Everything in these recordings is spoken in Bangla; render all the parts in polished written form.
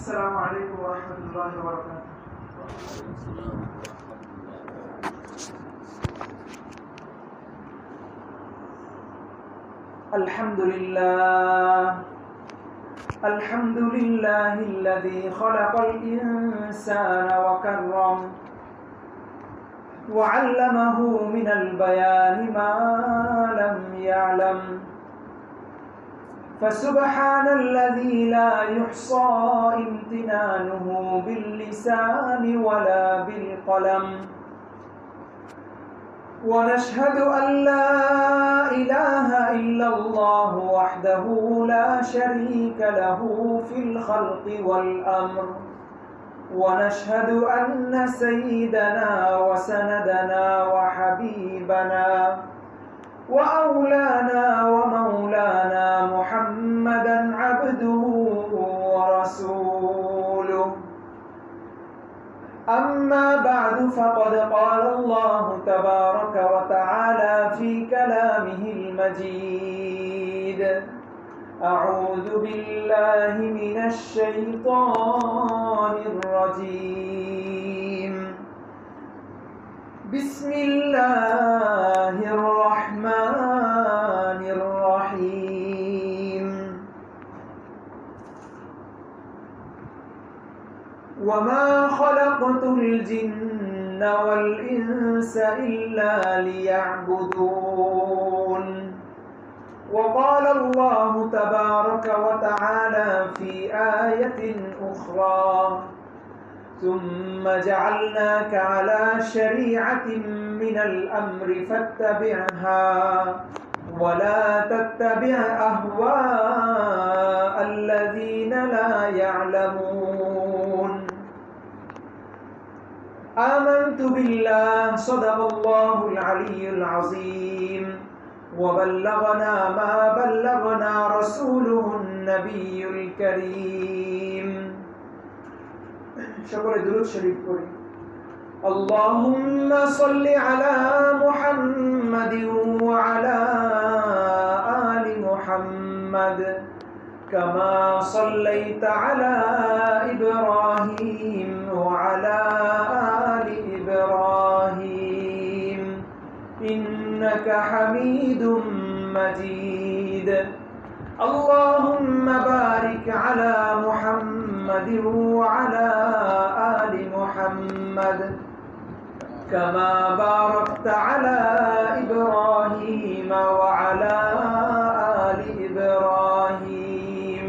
السلام عليكم ورحمة الله وبركاته. الحمد لله الذي خلق الإنسان وكرم وعلمه من البيان ما لم يعلم فسبحان الذي لا يحصى امتنانه باللسان ولا بالقلم ونشهد أن لا إله إلا الله وحده لا شريك له في الخلق والأمر ونشهد أن سيدنا وسندنا وحبيبنا وأولانا ومولانا محمدا عبده ورسوله. أما بعد فقد قال الله تبارك وتعالى في كلامه المجيد: أعوذ بالله من الشيطان الرجيم. بسم الله الرحمن الرحيم. وما خلقت الجن والإنس إلا ليعبدون. وقال الله تبارك وتعالى في آية أخرى: ثم جعلناك على شريعة من الأمر فاتبعها ولا تتبع أهواء الذين لا يعلمون. آمنت بالله صدق الله العلي العظيم وبلغنا ما بلغنا رسوله النبي الكريم. সকলে দুরূদ শরীফ পড়ি। اللهم صل على محمد وعلى آل محمد كما صليت على إبراهيم وعلى آل إبراهيم إنك حميد مجيد. اللهم بارك على محمد وعلى آل محمد كما باركت على إبراهيم وعلى آل إبراهيم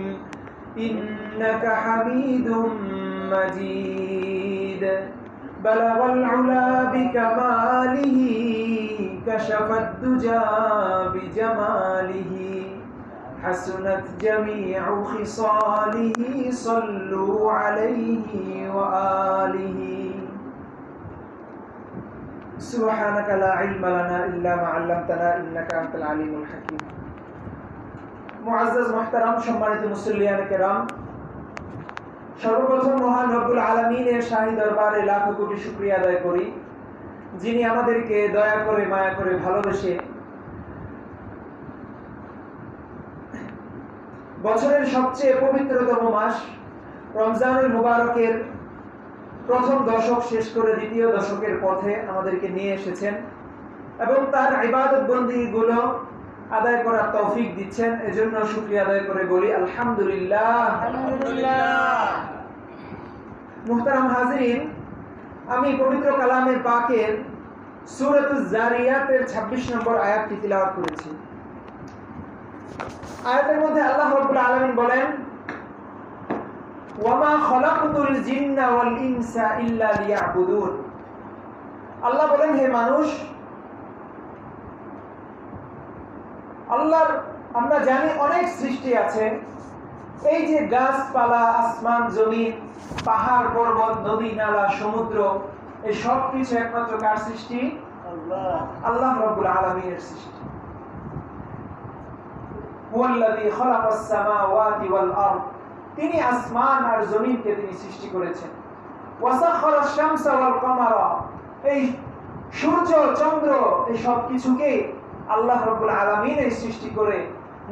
إنك حميد مجيد. بلغ العلا بكماله كشف الدجى بجماله حسنت جميع خصاله صلوا عليه وآله. سبحانك لا علم لنا إلا ما علمتنا إنك أنت العليم الحكيم. মুআজ্জাজ মুহতারাম সম্মানিত মুসল্লিয়ান কেরাম, সর্বপ্রথম মহান রব্বুল আলামিনের শাহী দরবারে লাখো কোটি শুকরিয়া আদায় করি, যিনি আমাদেরকে দয়া করে মায়া করে ভালোবেসে বছরের সবচেয়ে পবিত্রতম মাস রমজানুল মুবারকের প্রথম দশক শেষ করে দ্বিতীয় দশকের পথে আমাদেরকে নিয়ে এসেছেন এবং তার ইবাদত বন্দেগীগুলো আদায় করার তৌফিক দিচ্ছেন। এজন্য শুকরিয়া আদায় করে বলি আলহামদুলিল্লাহ। মুহতারাম হাজিরিন, আমি পবিত্র কালামে পাকের সূরাতুজ জারিয়াতের 26 নম্বর আয়াতটি তিলাওয়াত করেছি। আয়াতের মধ্যে আল্লাহ রাব্বুল আলামিন বলেন: ওয়ামা খলাকতুল জিন্না ওয়াল ইনসা ইল্লা লিয়াবুদুন। আল্লাহ বলেন, হে মানুষ, আল্লাহর আমরা জানি অনেক সৃষ্টি আছে। এই যে গাছপালা, আসমান জমিন, পাহাড় পর্বত, নদী নালা, সমুদ্র, এই সব কিছু একমাত্র কার সৃষ্টি? আল্লাহ রাব্বুল আলামিনের সৃষ্টি। হুয়াল্লাযী খালাকাস সামাওয়াতি ওয়াল আরদ, তিনি আসমান আর জমিনকে তিনি সৃষ্টি করেছেন। ওয়াসাখারাশ শামসা ওয়াল কামারা, এই সূর্য চন্দ্র এই সব কিছুকে আল্লাহ রাব্বুল আলামিন এই সৃষ্টি করে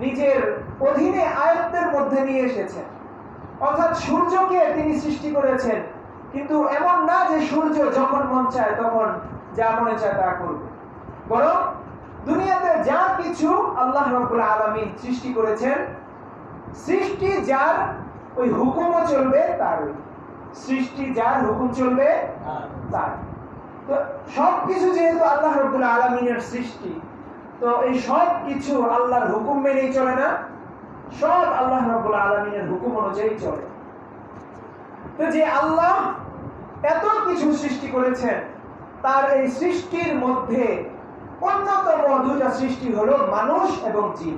নিজের অধীনে আয়াতের মধ্যে নিয়ে এসেছেন। অর্থাৎ সূর্যকে তিনি সৃষ্টি করেছেন, কিন্তু এমন না যে সূর্য যখন মন চায় তখন যা মনে চায় তা করবে। বরং দুনিয়াতে যা কিছু আল্লাহ রাব্বুল আলামিন সৃষ্টি করেছেন, সৃষ্টি যার ওই হুকুমও চলবে তার, সৃষ্টি যার হুকুম চলবে তার। তো সবকিছু যেহেতু আল্লাহ রাব্বুল আলামিনের সৃষ্টি, তো এই সব কিছু আল্লাহর হুকুম মেনেই চলে না, সব আল্লাহ রাব্বুল আলামিনের হুকুম অনুযায়ী চলে। তো যে আল্লাহ এত কিছু সৃষ্টি করেছেন, তার এই সৃষ্টির মধ্যে অন্যতম দুটা সৃষ্টি হলো মানুষ এবং জিন।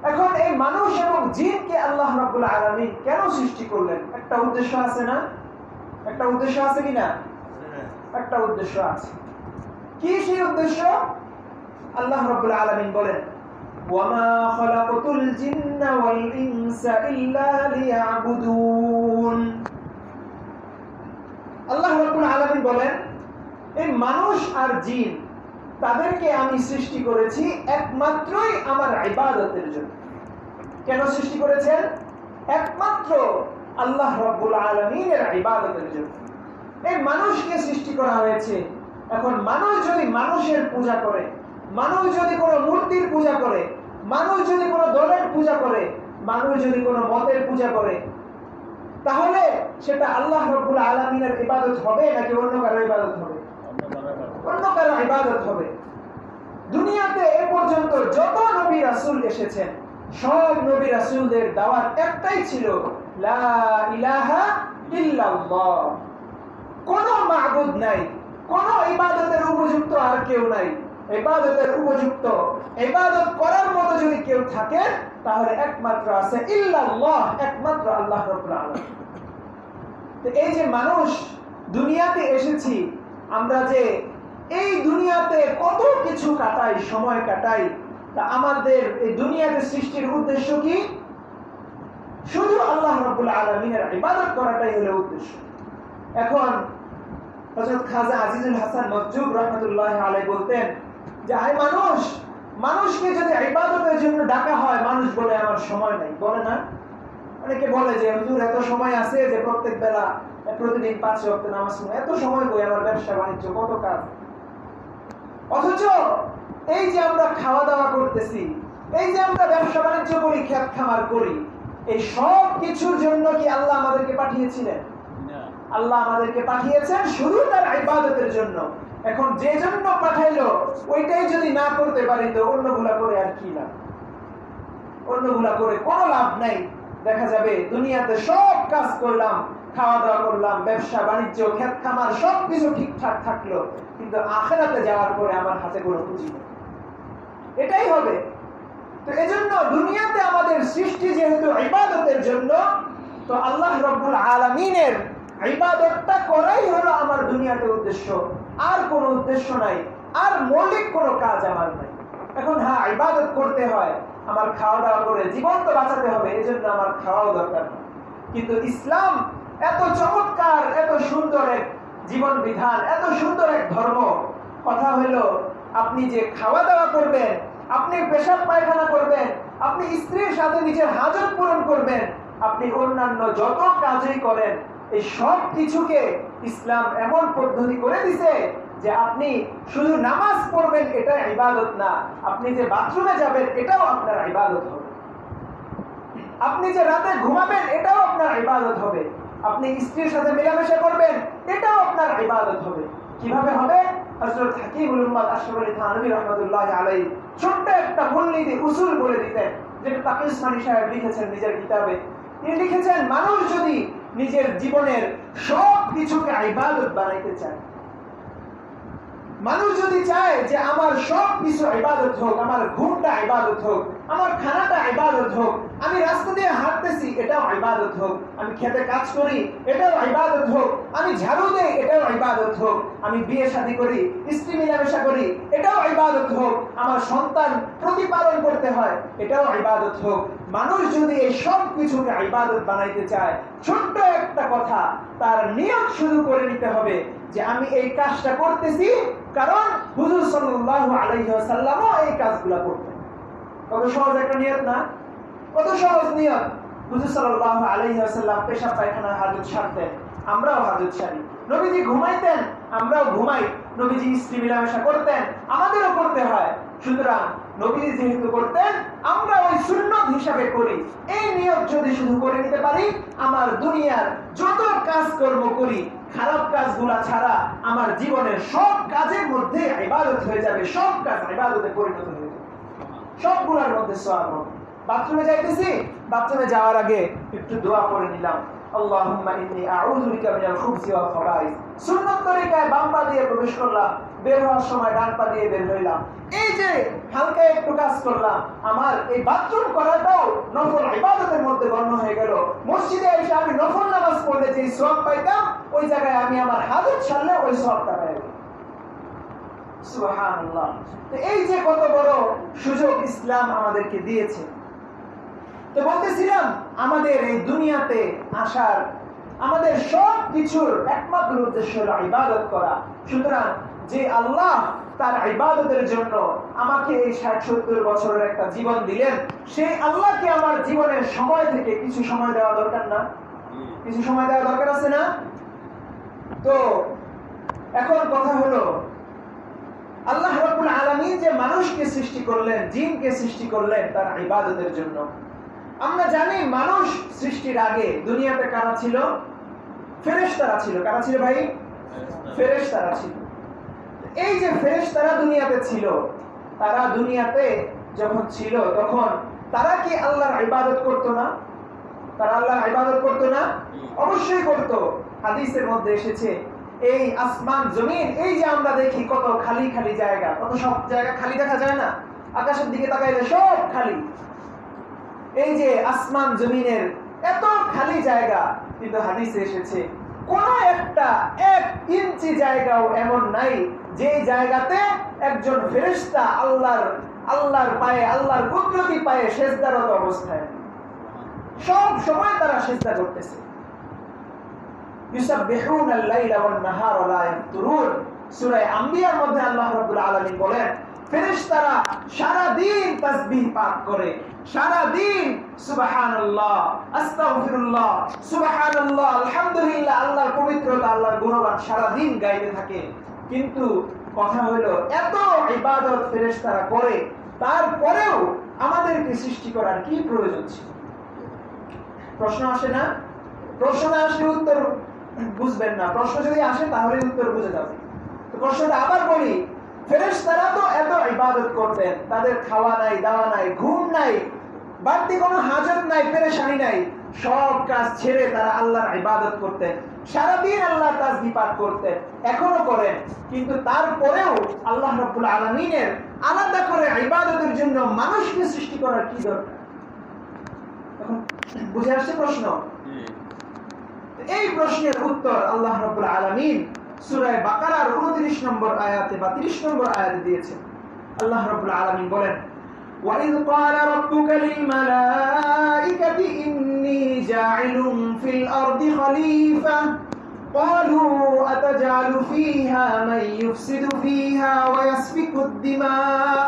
এখন এই মানুষ এবং জিনকে আল্লাহ রাব্বুল আলামিন কেন সৃষ্টি করলেন? একটা উদ্দেশ্য আছে না? একটা উদ্দেশ্য আছে কিনা? একটা উদ্দেশ্য আছে। কি সেই উদ্দেশ্য? আল্লাহ রাব্বুল আলামিন বলেন, ওয়ামা খালাকাতুল জিন্না ওয়াল ইনসা ইল্লা লিয়াবুদুন। আল্লাহ রাব্বুল আলামিন বলেন, এই মানুষ আর জিন তাদেরকে আমি সৃষ্টি করেছি একমাত্রই আমার ইবাদতের জন্য। কেন সৃষ্টি করেছেন? একমাত্র আল্লাহ রাব্বুল আলামিনের ইবাদতের জন্য এই মানুষকে সৃষ্টি করা হয়েছে। এখন মানুষ যদি মানুষের পূজা করে, মানুষ যদি কোনো মূর্তির পূজা করে, মানুষ যদি কোনো দলের পূজা করে, মানুষ যদি কোনো মতের পূজা করে, তাহলে সেটা আল্লাহ রাব্বুল আলামিনের ইবাদত হবে নাকি অন্য কারো ইবাদত হবে? অন্য কারো ইবাদত হবে। দুনিয়াতে এ পর্যন্ত যত নবী রাসূল এসেছেন, সব নবী রাসূলদের দাওয়াত একটাই ছিল, লা ইলাহা ইল্লাল্লাহ। কোনো মাবুদ নাই, কোনো ইবাদতের উপযুক্ত আর কেউ নাই। ইবাদতের উপযুক্ত, ইবাদত করার মতো যদি কেউ থাকে তাহলে একমাত্র আছে ইল্লাল্লাহ, একমাত্র আল্লাহ রাব্বুল আলামিন। তো এই যে মানুষ দুনিয়াতে এসেছি, আমরা যে এই দুনিয়াতে কত কিছু কাটাই, সময় কাটাই, তা আমাদের এই দুনিয়াতে সৃষ্টির উদ্দেশ্য কি? শুধু আল্লাহ রাব্বুল আলামিনের ইবাদত করাটাই হলো উদ্দেশ্য। এখন হযরত খাজা আজিজুল হাসান মজজুব রাহমাতুল্লাহি আলাইহি বলতেন যে আয় মানুষ, মানুষকে যদি ইবাদতের জন্য ডাকা হয়, মানুষ বলে আমার সময় নাই, বলে না? অনেকে বলে যে হুজুর এত সময় আছে যে প্রত্যেক বেলা প্রতিদিন 5 ওয়াক্ত নামাজ পড়ি, এত সময় কই, আমার ব্যবসা বাণিজ্য কত কাজ। অথচ এই যে আমরা খাওয়া দাওয়া করতেছি, এই যে আমরা ব্যবসা বাণিজ্য করি, ক্ষেত খামার করি, এই সব কিছুর জন্য কি আল্লাহ আমাদেরকে পাঠিয়েছিলেন? আল্লাহ আমাদেরকে পাঠিয়েছেন শুধু তার ইবাদতের জন্য। এখন যে জন্য পাঠাইলো ওইটাই যদি না করতে পারি তো অন্যগুলা করে আর কি লাভ? অন্যগুলা করে কোনো লাভ নাই। দেখা যাবে দুনিয়াতে সব কাজ করলাম, খাওয়া দাওয়া করলাম, ব্যবসা বাণিজ্য, ক্ষেত খামার সবকিছু ঠিকঠাক থাকলো, কিন্তু আখিরাতে যাওয়ার পরে আমার হাতে কোনো পুঁজি নেই। এটাই হবে। তো এজন্য দুনিয়াতে আমাদের সৃষ্টি যেহেতু ইবাদতের জন্য, তো আল্লাহ রাব্বুল আলামিনের ইবাদতটা করাই হলো আমার দুনিয়াতে উদ্দেশ্য, আর কোনো উদ্দেশ্য নাই, আর মৌলিক কোনো কাজ আমার নাই। এখন হ্যাঁ, ইবাদত করতে হয়, আমার খাওয়া দাওয়া করে জীবন তো বাঁচাতে হবে, এজন্য আমার খাওয়াও দরকার না। কিন্তু ইসলাম এত চমৎকার, এত সুন্দর এক জীবন বিধান, এত সুন্দর এক ধর্ম। কথা হলো আপনি যে খাওয়া দাওয়া করবেন, আপনি পেশাব পায়খানা করবেন, আপনি স্ত্রীর সাথে নিজের হাজত পূরণ করবেন, আপনি অন্যান্য যত কাজই করেন, এই সব কিছুকে ইসলাম এমন পদ্ধতি করে দিছে যে আপনি শুধু নামাজ পড়বেন এটা ইবাদত না, আপনি যে বাথরুমে যাবেন এটাও আপনার ইবাদত হবে, আপনি যে রাতে ঘুমাবেন এটাও আপনার ইবাদত হবে, আপনি স্ত্রীর সাথে মেলামেশা করবেন এটাও আপনার ইবাদত হবে। কিভাবে হবে? হযরত হাকিমুল উম্মাত আশরাফ আলী থানভী রাহমাতুল্লাহি আলাইহি ছোট্ট একটা মূলনীতি উসুল বলে দিতেন, যেটা তাকি উসমানী সাহেব লিখেছেন নিজের কিতাবে। তিনি লিখেছেন, মানুষ যদি নিজের জীবনের সব কিছুকে ইবাদত বানাইতে চায়, মানুষ যদি চায় যে আমার সব কিছু ইবাদত হোক, আমার ঘুমটা ইবাদত হোক, আমার খানাটা ইবাদত হোক, আমি রাস্তা দিয়ে হাঁটতেছি এটাও ইবাদত হোক, আমি খেতে কাজ করি এটাও ইবাদত হোক, আমি ঝাড়ু দেই এটাও ইবাদত হোক, আমি বিয়ে শাদী করি, স্ত্রী মেলামেশা করি এটাও ইবাদত হোক, আমার সন্তান প্রতিপালন করতে হয় এটাও ইবাদত হোক, মানুষ যদি এই সব কিছুকে ইবাদত বানাইতে চায়, ছোট্ট একটা কথা, তার নিয়ত শুরু করে নিতে হবে যে আমি এই কাজটা করতেছি কারণ হুজুর সাল্লাল্লাহু আলাইহি ওয়াসাল্লামও এই কাজগুলো করতেন। কত সহজ একটা নিয়ত না? কত সহজ নিয়ত। হুজুর সাল্লাল্লাহু আলাইহি ওয়াসাল্লাম পেশাব পায়খানা হাজত সারতেন, আমরাও হাজত সারি। নবীজি ঘুমাইতেন, আমরাও ঘুমাই। নবীজি স্ত্রী মিলামেশা করতেন, আমাদেরও করতে হয়। সুতরাং নবীজি যেহেতু করতেন, আমরা ওই সুন্নত হিসাবে করি। এই নিয়ত যদি শুধু করে নিতে পারি, আমার দুনিয়ার যত কাজকর্ম করি খারাপ কাজগুলা ছাড়া আমার জীবনের সব কাজের মধ্যে ইবাদত হয়ে যাবে, সব কাজ ইবাদতে পরিণত হয়ে যাবে, সবগুলোর মধ্যে সওয়াব হবে। বাথরুমে যাইতেছি, বাথরুমে যাওয়ার আগে একটু দোয়া করে নিলাম, আল্লাহুম্মা ইন্নী আউযু বিকা মিনাল খুবসি ওয়াল খাবাইস। সুন্নাত তরিকায় বাম পা দিয়ে প্রবেশ করলাম, বের হওয়ার সময় ডান পা দিয়ে বের হইলাম। এই যে হালকা একটু কাজ করলাম, আমার এই বাথরুম করাটাও নফল ইবাদতের মধ্যে গণ্য হয়ে গেল। মসজিদে এসে আমি নফল নামাজ পড়লে যে সওয়াব পাইতাম, ওই জায়গায় আমি আমার হাজত সারলে ওই সওয়াবটা পাইব। সুবহানাল্লাহ। তো এই যে কত বড় সুযোগ ইসলাম আমাদেরকে দিয়েছে। তো বলতেছিলাম, আমাদের এই দুনিয়াতে আসার, আমাদের সব কিছুর একমাত্র উদ্দেশ্য হলো ইবাদত করা। সুতরাং যে আল্লাহ তার ইবাদতের জন্য আমাকে এই ৬০-৭০ বছরের একটা জীবন দিলেন, সেই আল্লাহকে আমার জীবনের সময় থেকে কিছু সময় দেওয়া দরকার না? কিছু সময় দেওয়া দরকার আছে না? তো এখন কথা হলো, আল্লাহ রাব্বুল আলামিন যে মানুষকে সৃষ্টি করলেন, জিনকে সৃষ্টি করলেন তার ইবাদতের জন্য। আমরা জানি মানুষ সৃষ্টির আগে দুনিয়াতে কারা ছিল? ফেরেশতারা ছিল। কারা ছিল ভাই? ফেরেশতারা ছিল। এই যে ফেরেশতারা দুনিয়াতে ছিল, তারা দুনিয়াতে যখন ছিল তখন তারা কি আল্লাহর ইবাদত করতো না? তারা আল্লাহর ইবাদত করতো না? অবশ্যই করতো। হাদিসের মধ্যে এসেছে, এই আসমান জমিন, এই যে আমরা দেখি কত খালি খালি জায়গা, কত সব জায়গা খালি দেখা যায় না? আকাশের দিকে তাকাইলে সব খালি। এই যে আসমান জমিনের এত খালি জায়গা, কিন্তু হাদিসে এসেছে কোন একটা 1 ইঞ্চি জায়গাও এমন নাই যে জায়গাতে একজন ফেরেশতা আল্লাহর পায়ে, আল্লাহর কুদরতি পায়ে সিজদারত অবস্থায়। সব সময় তারা সিজদা করতেছে। ইউসাববিহুনাল লাইলা ওয়ান নাহারা লা ইয়াফতুরুন। সূরা আম্বিয়ার মধ্যে আল্লাহ রাব্বুল আলামিন বলেন, ফেরেশতারা সারা দিন তাসবিহ পাঠ করে, সারা দিন সুবহানাল্লাহ, আস্তাগফিরুল্লাহ, সুবহানাল্লাহ, আলহামদুলিল্লাহ, আল্লাহর পবিত্রতা, আল্লাহর গুণগান সারা দিন গাইতে থাকে। কিন্তু কথা হলো, এত ইবাদত ফেরেশতারা করে, তারপরেও আমাদেরকে সৃষ্টি করার কি প্রয়োজন ছিল? প্রশ্ন আসে না? প্রশ্ন না আসলে উত্তর বুঝবেন না। প্রশ্ন যদি আসে তাহলে উত্তর বুঝে যাবে। তো প্রশ্নটা আবার বলি, ফেরেশতারা তো এত ইবাদত করতেন, তাদের খাওয়া নাই, দাওয়া নাই, ঘুম নাই, বাড়তি কোনো হাজত নাই, পেরেশানি নাই, সব কাজ ছেড়ে তারা আল্লাহর ইবাদত করতেন, সারাদিন আল্লাহর তাসবিহ পাঠ করতেন, এখনো করেন। কিন্তু তারপরেও আল্লাহ রাব্বুল আলামিনের আলাদা করে ইবাদতের জন্য মানুষকে সৃষ্টি করার কি দরকার? এখন বুঝে আসছে প্রশ্ন? এই প্রশ্নের উত্তর আল্লাহ রাব্বুল আলামিন সূরা বাকারার 29 নম্বর আয়াতে বা 30 নম্বর আয়াতে দিয়েছেন। আল্লাহ রাব্বুল আলামিন বলেন, وَإِذْ قَالَ رَبُّكَ لِلْمَلَائِكَةِ إِنِّي جَاعِلٌ فِي الْأَرْضِ خَلِيفَةً قَالُوا أَتَجْعَلُ فِيهَا مَن يُفْسِدُ فِيهَا وَيَسْفِكُ الدِّمَاءَ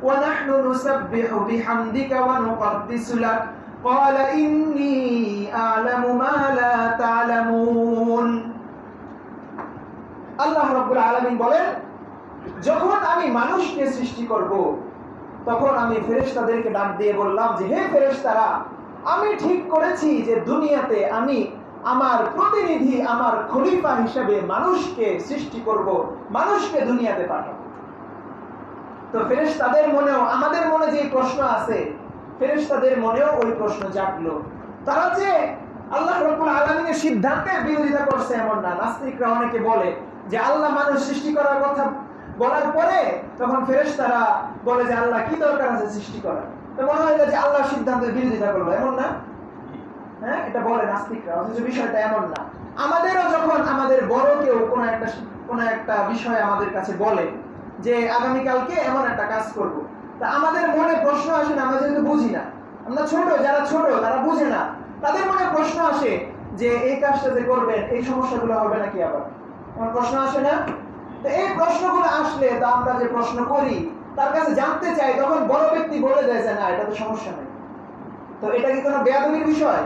وَنَحْنُ نُسَبِّحُ بِحَمْدِكَ وَنُقَدِّسُ لَكَ قَالَ إِنِّي أَعْلَمُ مَا لَا تَعْلَمُونَ। আল্লাহ রাব্বুল আলামিন বলেন, যখন আমি মানুষকে সৃষ্টি করব, তখন আমি ফেরেশতাদেরকে ডাক দিয়ে বললাম যে, হে ফেরেশতারা, আমি ঠিক করেছি যে দুনিয়াতে আমি আমার প্রতিনিধি, আমার খলিফা হিসেবে মানুষকে সৃষ্টি করব, মানুষকে দুনিয়াতে পাঠাবো। তো ফেরেশতাদের মনেও, আমাদের মনে যে প্রশ্ন আছে, ফেরেশতাদের মনেও ওই প্রশ্ন জাগলো। তারা যে আল্লাহ রাব্বুল আলামিনের সিদ্ধান্তের বিরোধিতা করছে এমন না। নাস্তিকরা অনেকে বলে যে আল্লাহ মানুষ সৃষ্টি করার কথা বলার পরে তখন ফেরেশতারা বলে যে আল্লাহ কি দরকার আছে সৃষ্টি করার, তো মনে হয় যে আল্লাহর সিদ্ধান্তের বিরোধিতা করলো, এমন না? হ্যাঁ, এটা বলে নাস্তিকরা, অথচ বিষয়টা এমন না। আমাদেরও যখন আমাদের বড় কেউ কোনো একটা বিষয় আমাদের কাছে বলে যে আগামীকালকে এমন একটা কাজ করব, তা আমাদের মনে প্রশ্ন আসে না, আমরা যেহেতু বুঝি না, আমরা ছোট, যারা ছোট তারা বুঝে না, তাদের মনে প্রশ্ন আসে যে এই কাজটা যে করবেন এই সমস্যাগুলো হবে নাকি? আবার আমার প্রশ্ন আসে না? তো এই প্রশ্নগুলো আসলে তো আমরা যে প্রশ্ন করি, তার কাছে জানতে চাই, তখন বড় ব্যক্তি বলে দেয় যে না, এটা তো সমস্যা নেই, তো এটা কি কোনো বেয়াদবির বিষয়?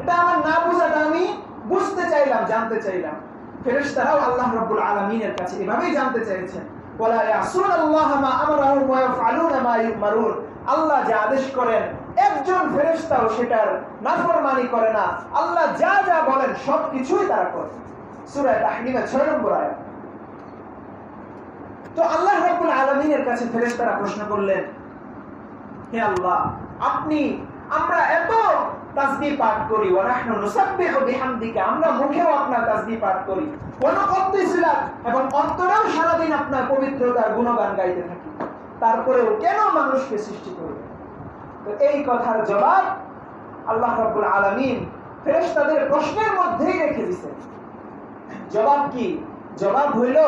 এটা আমার না বোঝাটা আমি বুঝতে চাইলাম, জানতে চাইলাম। ফেরেশতারাও আল্লাহ রাব্বুল আলামিনের কাছে এভাবেই জানতে চাইছেন, ওয়ালা ইয়াসুনাল্লাহা মা আমারাহুম ওয়া ইয়াফআলুনা মা ইউমারুন। আল্লাহ যা আদেশ করেন একজন ফেরেশতাও সেটার নাফরমানি করে না। আল্লাহ যা যা বলেন সবকিছুই তারা করে। সূরা তাহরিমের 6 নম্বর আয়াত। তো আল্লাহ রাব্বুল আলামিনের কাছে ফেরেশতারা প্রশ্ন করলেন, হে আল্লাহ, আপনি, আমরা এত তাসবিহ পাঠ করি, ওয়া নাহনু নুসাব্বিহু বিহামদিকা, আমরা মুখেও আপনার তাসবিহ পাঠ করি, ওয়া নুকদ্দিসুলাক, এবং অন্তরেও সারা দিন আপনার পবিত্রতার গুণগান গাইতে থাকি, তারপরেও কেন মানুষকে সৃষ্টি করবেন? তো এই কথার জবাব আল্লাহ রাব্বুল আলামিন ফেরেশতাদের প্রশ্নের মধ্যেই রেখে দিয়েছেন। জবাব কি? জবাব হইল,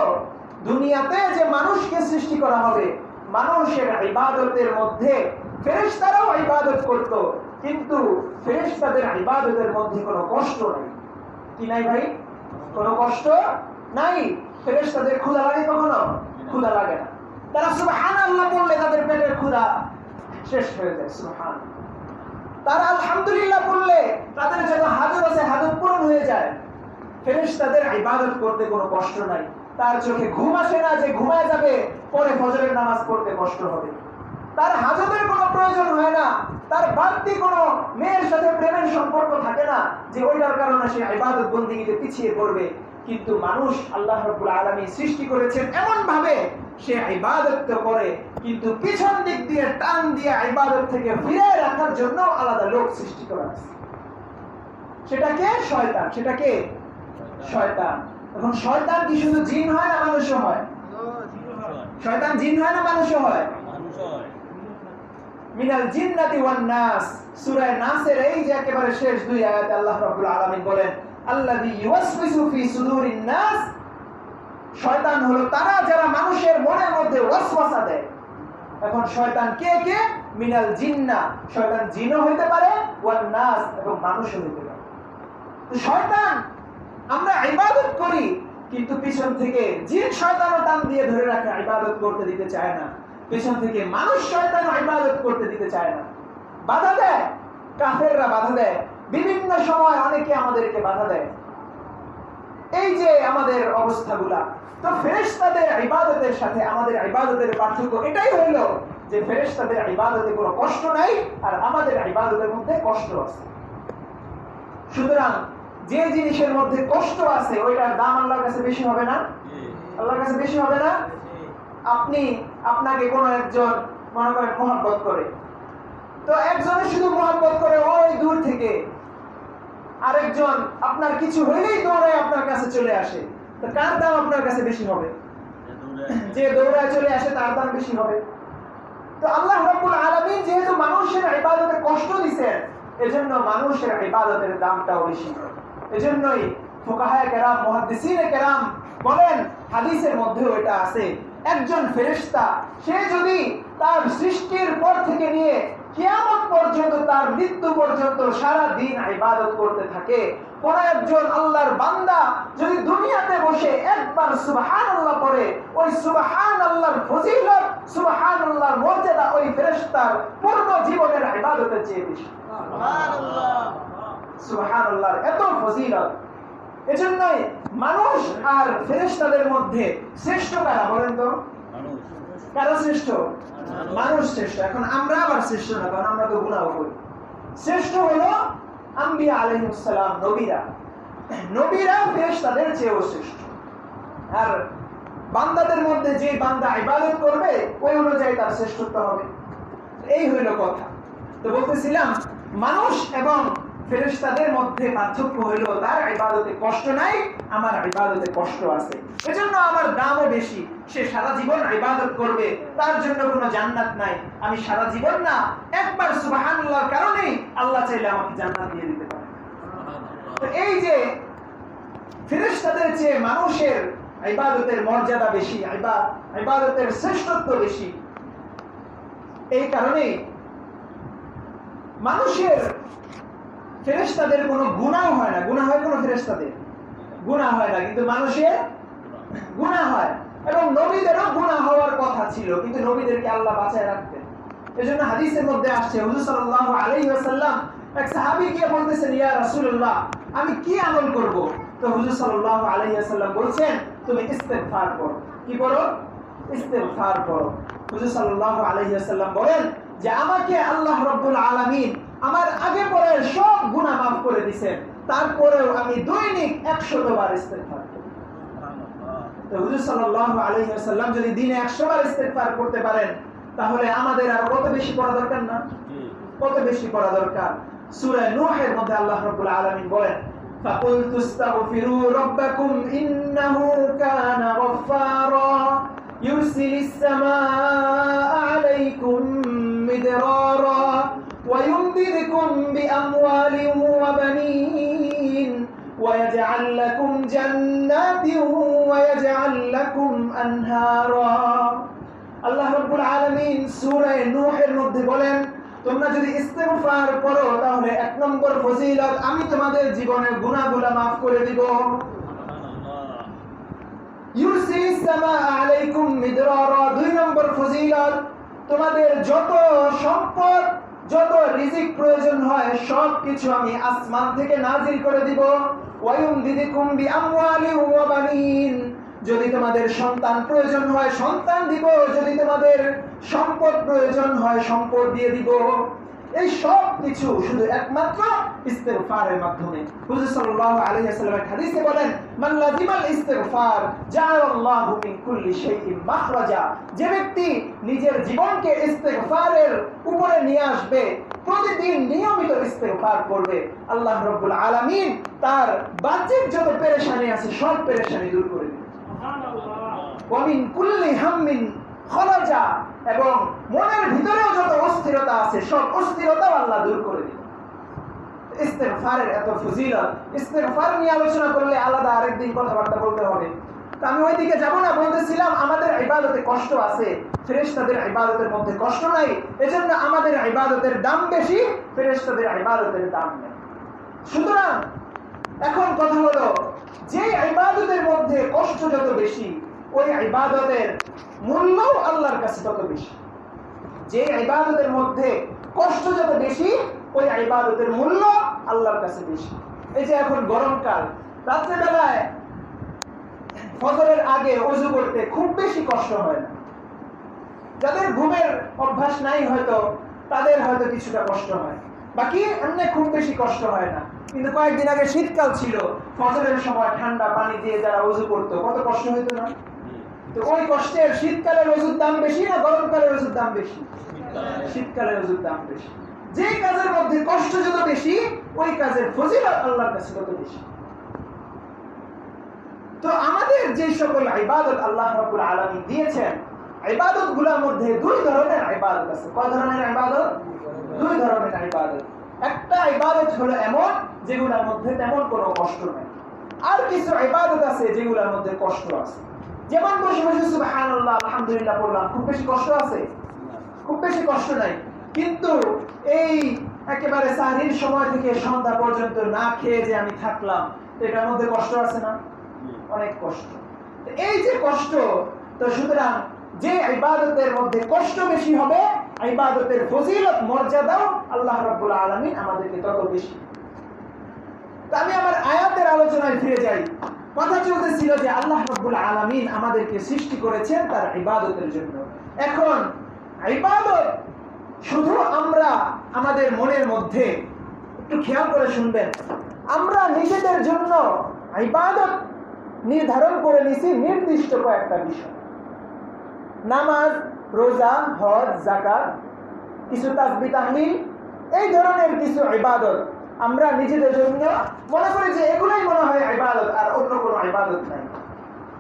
দুনিয়াতে যে মানুষকে সৃষ্টি করা হবে, মানুষের ইবাদতের মধ্যে ফেরেশতারাও ইবাদত করত, কিন্তু ফেরেশতাদের ইবাদতের মধ্যে কোনো কষ্ট নাই। কি নাই ভাই? কোনো কষ্ট নাই। ফেরেশতাদের ক্ষুধা লাগে কখনো? ক্ষুধা লাগে না। তারা সুবহানাল্লাহ বললে তাদের পেটের ক্ষুধা শেষ হয়ে যায়। সুবহান। তারা আলহামদুলিল্লাহ বললে তাদের যত হাজত আছে হাজত পূরণ হয়ে যায়। ফেরেশতাদের ইবাদত করতে কোনো কষ্ট নাই। তার চোখে ঘুম আসে না যে ঘুমায় যাবে, পরে ফজরের নামাজ পড়তে কষ্ট হবে। তার হাজতের কোনো প্রয়োজন হয় না, তার বাড়তি কোনো মেয়ের সাথে প্রেমের সম্পর্ক থাকে না যে ওইটার কারণে সে ইবাদত বন্দেগীতে পিছিয়ে পড়বে। কিন্তু মানুষ আল্লাহ রাব্বুল আলামিন সৃষ্টি করেছেন এমন ভাবে সে ইবাদত তো করে, কিন্তু পিছন দিক দিয়ে টান দিয়ে ইবাদত থেকে ফিরে রাখার জন্য আলাদা লোক সৃষ্টি করা আছে। সেটাকে শয়তান। সেটাকে শয়তান। এখন শয়তান কি শুধু জিন হয় না মানুষও হয়? শয়তান জিন হয় না মানুষও হয়? মিনাল জিন্নাতি ওয়ান নাস। সূরা নাসের এই যে একেবারে শেষ দুই আয়াতে আল্লাহ রাব্বুল আলামিন বলেন, আল্লাযী ইউওয়াসওয়িসু ফি সুদুরিন নাস। শয়তান হলো তারা যারা মানুষের মনের মধ্যে ওয়াসওয়াসা দেয়। এখন শয়তান কে কে? মিনাল জিন্না। শয়তান জিনও হতে পারে, ওয়ান নাস, এবং মানুষও হতে পারে। তো শয়তান, আমরা ইবাদত করি কিন্তু পিছন থেকে জিন শয়তানও টান দিয়ে ধরে রাখে, ইবাদত করতে দিতে চায় না। পিছন থেকে মানুষ শয়তান ইবাদত করতে দিতে চায় না, বাধা দেয়। কাফেররা বাধা দেয়, বিভিন্ন সময় অনেকে আমাদেরকে বাধা দেয়। এই যে আমাদের অবস্থাগুলা। তো ফেরেশতাদের ইবাদতের সাথে আমাদের ইবাদতের পার্থক্য এটাই হইল যে ফেরেশতাদের ইবাদতে কোনো কষ্ট নাই, আর আমাদের ইবাদতের মধ্যে কষ্ট আছে। সুতরাং যে জিনিসের মধ্যে কষ্ট আছে ওইটার দাম আল্লাহর কাছে বেশি হবে না? আল্লাহর কাছে বেশি হবে না? আপনাকে কোনো একজন মনে করেন মহব্বত করে, তো একজনে শুধু মহব্বত করে ওই দূর থেকে, আরেকজন আপনার কিছু হইলেই দৌড়ায় আপনার কাছে চলে আসে, তো কার দাম আপনার কাছে বেশি হবে? যে দৌড়ায় চলে আসে তার দাম বেশি হবে। তো আল্লাহ রাব্বুল আলামিন যেহেতু মানুষের ইবাদতে কষ্ট দিয়েছেন, এজন্য মানুষের ইবাদতের দামটাও বেশি। এজন্যই ফুকাহায়ে কেরাম, মুহাদ্দিসিনে কেরাম বলেন, হাদিসের মধ্যেও এটা আছে, একজন ফেরেশতা সে যদি তার সৃষ্টির পর থেকে নিয়ে কিয়ামত পর্যন্ত, তার মৃত্যু পর্যন্ত সারা দিন ইবাদত করতে থাকে, কোন একজন আল্লাহর বান্দা যদি দুনিয়াতে বসে একবার সুবহানাল্লাহ পড়ে, ওই সুবহানাল্লাহর ফজিলত, সুবহানাল্লাহর মর্যাদা ওই ফেরেশতার পূর্ণ জীবনের ইবাদতের চেয়ে বেশি। সুবহানাল্লাহ, সুবহানাল্লাহর এত ফজিলত। এজন্যই মানুষ আর ফেরেশতাদের মধ্যে শ্রেষ্ঠ কারা বলেন তো? কারা শ্রেষ্ঠ? মানুষ শ্রেষ্ঠ। এখন আমরা আবার শ্রেষ্ঠ না, কারণ আমরা তো গুনাহ করি। শ্রেষ্ঠ হলো আম্বিয়া আলাইহিস সালাম, নবীরা। নবীরা ফেরেশতাদের চেয়েও শ্রেষ্ঠ। আর বান্দাদের মধ্যে যে বান্দা ইবাদত করবে ওই অনুযায়ী তার শ্রেষ্ঠত্ব হবে। এই হইল কথা। তো বলতেছিলাম, মানুষ এবং ফেরেশতাদের মধ্যে পার্থক্য হইল তার ইবাদতে কষ্ট নাই, আমার ইবাদতে কষ্ট আছে। এজন্য আমার দামও বেশি। সে সারা জীবন ইবাদত করবে, তার জন্য কোনো জান্নাত নাই। আমি সারা জীবন না, একবার সুবহানাল্লাহর কারণেই আল্লাহ চাইলে আমাকে জান্নাত দিয়ে দিতে পারে। তো এই যে ফেরেশতাদের চেয়ে মানুষের ইবাদতের মর্যাদা বেশি, ইবাদতের শ্রেষ্ঠত্ব বেশি, এই কারণে মানুষের, ফেরেশতাদের কোনো গুনাহ হয় না। গুনাহ হয় কোনো ফেরেশতাদের? গুনাহ হয় না, কিন্তু মানুষের গুনাহ হয়। এবং নবীদেরও গুনাহ হওয়ার কথা ছিল, কিন্তু নবীদেরকে আল্লাহ বাঁচায় রাখতেন। এজন্য হাদিসের মধ্যে আসছে হুজুর সাল্লাল্লাহু আলাইহি ওয়াসাল্লাম এক সাহাবী গিয়ে বলতেছেন, ইয়া রাসূলুল্লাহ, আমি কি আমল করব? তো হুজুর সাল্লাল্লাহু আলাইহি ওয়াসাল্লাম বলছেন, তুমি ইস্তেগফার করো। কি করো? ইস্তেগফার করো। হুজুর সাল্লাল্লাহু আলাইহি ওয়াসাল্লাম বলেন যে আমাকে আল্লাহ রাব্বুল আলামিন আমার আগে পরের সব গুনাহ মাফ করে দিয়েছেন, তারপরেও আমি দৈনিক 100 বার ইস্তেগফার করি। তো হুজুর সাল্লাল্লাহু আলাইহি ওয়াসাল্লাম যদি দিনে 100 বার ইস্তেগফার করতে পারেন, তাহলে আমাদের আর কত বেশি পড়া দরকার না? কত বেশি পড়া দরকার। সূরা নূহের মধ্যে আল্লাহ রাব্বুল আলামিন বলেন, ফাকুলতু ইস্তাগফিরু রাব্বাকুম ইন্নাহু কানা গফফারা ইউরসিলিস সামাআ আলাইকুম মিদরারা ওয়া ইউমদিদকুম বিআমওয়ালিন ওয়া বানিন ওয়া ইয়াজআল লাকুম জান্নাতিন ওয়া ইয়াজআল লাকুম আনহারা। আল্লাহ রাব্বুল আলামিন সূরা নূহের মধ্যে বলেন, তোমরা যদি ইস্তেগফার করো তাহলে 1 নম্বর ফজিলত, আমি তোমাদের জীবনের গুনাহগুলো maaf করে দিব। ইউরসিলিস সামাআ আলাইকুম মিদরারা, 2 নম্বর ফজিলত, তোমাদের যত সম্পদ, যত রিজিক প্রয়োজন হয় সব কিছু আমি আসমান থেকে নাজিল করে দিব। ওয়া ইউমদিদকুম বিআমওয়ালিন ওয়া বানিন, যদি তোমাদের সন্তান প্রয়োজন হয় সন্তান দিব, যদি তোমাদের সম্পদ প্রয়োজন হয় সম্পদ দিয়ে দিব। এই সব কিছু শুধু একমাত্র ইস্তেগফারের মাধ্যমে। হুজুর সাল্লাল্লাহু আলাইহি ওয়াসাল্লাম হাদিসে বলেন, মান লাজিমাল ইস্তেগফার জাআলাল্লাহু মিন কুল্লি শাইইন মাখরাজা, যে ব্যক্তি নিজের জীবনকে ইস্তেগফারের উপরে নিয়ে আসবে, প্রতিদিন নিয়মিত ইস্তেগফার করবে, আল্লাহ রাব্বুল আলামিন তার বাহ্যিক যত পেরেশানি আছে সব পেরেশানি দূর করে দিবেন। ওয়া মিন কুল্লি হাম্মিন খরাজা, এবং মনের ভিতরেও যত অস্থিরতা আছে সব অস্থিরতা আল্লাহ দূর করে দিবেন। ইস্তেগফারের এত ফজিলত, ইস্তেগফার নিয়ে আলোচনা করলে আলাদা আরেকদিন কথাবার্তা বলতে হবে। তো আমি ওইদিকে যাব না, বলতেছিলাম আমাদের ইবাদতে কষ্ট আছে, ফেরেশতাদের ইবাদতের মধ্যে কষ্ট নাই, এজন্য আমাদের ইবাদতের দাম বেশি, ফেরেশতাদের ইবাদতের দাম নেই। সুতরাং এখন কথা হলো, যে ইবাদতের মধ্যে কষ্ট যত বেশি ওই ইবাদতের মূল্যও আল্লাহর কাছে তত বেশি। যে ইবাদতের মধ্যে কষ্ট যত বেশি ওই ইবাদতের মূল্য আল্লাহর কাছে বেশি। এই যে এখন গরমকাল, রাত্রে বেলায় ফজরের আগে ওযু করতে খুব বেশি কষ্ট হয় না। যাদের ঘুমের অভ্যাস নাই হয়তো তাদের হয়তো কিছুটা কষ্ট হয়, বাকি এমনি খুব বেশি কষ্ট হয় না। কিন্তু কয়েকদিন আগে শীতকাল ছিল, ফজরের সময় ঠান্ডা পানি দিয়ে যারা ওযু করতো কত কষ্ট হইতো না? তো ওই কষ্টের শীতকালের ওযুর দাম বেশি না গরমকালের ওযুর দাম বেশি? শীতকালের ওযুর দাম বেশি। যে কাজের মধ্যে কষ্ট যত বেশি ওই কাজের ফজিলত আল্লাহর কাছে তত বেশি। তো আমাদের যে সকল ইবাদত আল্লাহ রাব্বুল আলামিন দিয়েছেন, ইবাদতগুলোর মধ্যে 2 ধরনের ইবাদত আছে। কয় ধরনের ইবাদত? 2 ধরনের ইবাদত। একটা ইবাদত হলো এমন যেগুলোর মধ্যে তেমন কোনো কষ্ট নেই, আর কিছু ইবাদত আছে যেগুলোর মধ্যে কষ্ট আছে। যেমন বসে বসে সুবহানাল্লাহ আলহামদুলিল্লাহ বললাম, খুব বেশি কষ্ট আছে? খুব বেশি কষ্ট নাই। কিন্তু এই একেবারে সাহরির সময় থেকে সন্ধ্যা পর্যন্ত না খেয়ে যে আমি থাকলাম, এটার মধ্যে কষ্ট আছে না? অনেক কষ্ট। এই যে কষ্ট, তো সুতরাং যে ইবাদতের মধ্যে কষ্ট বেশি হবে ইবাদতের ফজিলত মর্যাদাও আল্লাহ রাব্বুল আলামিন আমাদেরকে তত বেশি। তো আমি আমার আয়াতের আলোচনায় ফিরে যাই। কথা চলতেছিল যে আল্লাহ রাব্বুল আলামিন আমাদেরকে সৃষ্টি করেছেন তার ইবাদতের জন্য। এখন ইবাদত শুধু আমরা আমাদের মনের মধ্যে, একটু খেয়াল করে শুনবেন, আমরা নিজেদের জন্য ইবাদত নির্ধারণ করে নিছি নির্দিষ্ট কয়েকটা বিষয়। নামাজ, রোজা, হজ, যাকাত, কিছু তাসবিহ তাহলিল, এই ধরনের কিছু ইবাদত আমরা নিজেদের জন্য মনে করি যে এগুলাই মনে হয় ইবাদত, আর অন্য কোনো ইবাদত নাই।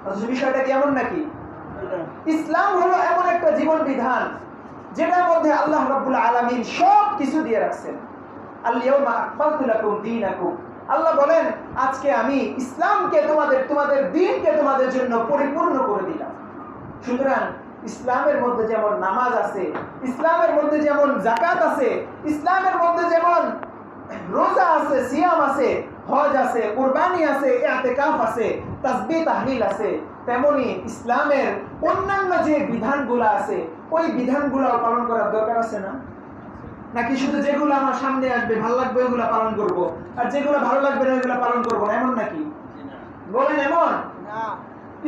অথচ বিষয়টা কেমন নাকি? ইসলাম হলো এমন একটা জীবন বিধান যেটার মধ্যে আল্লাহ রাব্বুল আলামিন সব কিছু দিয়ে রাখছেন। আল-ইয়াউমা আকমালতু লাকুম দীনাকুম, আল্লাহ বলেন আজকে আমি ইসলামকে তোমাদের দ্বীনকে তোমাদের জন্য পরিপূর্ণ করে দিলাম। সুতরাং ইসলামের মধ্যে যেমন নামাজ আছে, ইসলামের মধ্যে যেমন যাকাত আছে, ইসলামের মধ্যে যেমন রোজা আছে, সিয়াম আছে, হজ আছে, কুরবানি আছে, ইতিকাফ আছে, তাসবিহ তাহলিল আছে, তেমনি ইসলামের অন্যান্য যে বিধানগুলো আছে ওই বিধানগুলো পালন করার দরকার আছে না? নাকি শুধু যেগুলো আমার সামনে আসবে ভালো লাগবে ওইগুলো পালন করব, আর যেগুলো ভালো লাগবে না ওইগুলো পালন করব না, এমন নাকি? বলেন এমন?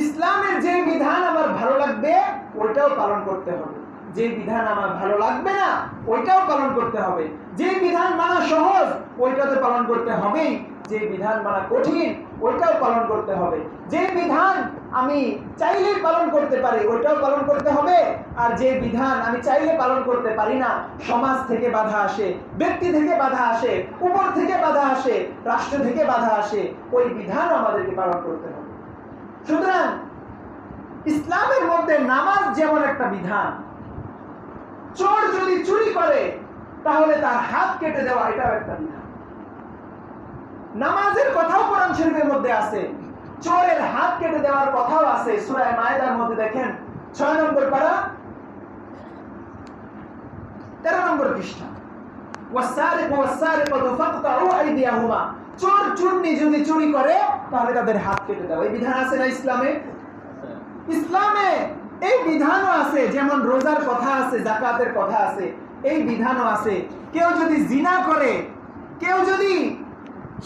ইসলামের যে বিধান আমার ভালো লাগবে ওইটাও পালন করতে হবে, যে বিধান আমার ভালো লাগবে না ওইটাও পালন করতে হবে, যে বিধান মানা সহজ ওইটাও তো পালন করতে হবেই, যে বিধান মানা কঠিন ওইটাও পালন করতে হবে, যে বিধান আমি চাইলে পালন করতে পারি ওইটাও পালন করতে হবে, আর যে বিধান আমি চাইলে পালন করতে পারি না, সমাজ থেকে বাধা আসে, ব্যক্তি থেকে বাধা আসে, উপর থেকে বাধা আসে, রাষ্ট্র থেকে বাধা আসে, ওই বিধান আমাদেরকে পালন করতে হবে। সুতরাং ইসলামের মধ্যে নামাজ যেমন একটা বিধান, চোর যদি চুরি করে তাহলে তার হাত কেটে দেওয়া এটাও একটা বিধান। নামাজের কথাও কোরআন শরীফের মধ্যে আছে, চোরের হাত কেটে দেওয়ার কথাও আছে। সূরা মায়েদার মধ্যে দেখেন 6 নম্বর পারা 13 নম্বর পৃষ্ঠা, ওয়াসারিকু ওয়াসারিকাতু ফাকতাউ আইদিয়াহুমা, চোর চুরনি যদি চুরি করে তাহলে তাদের হাত কেটে দাও। এই বিধান আছে না ইসলামে? ইসলামে এই বিধানও আছে, যেমন রোজার কথা আছে, যাকাতের কথা আছে, এই বিধানও আছে। কেউ যদি জিনা করে, কেউ যদি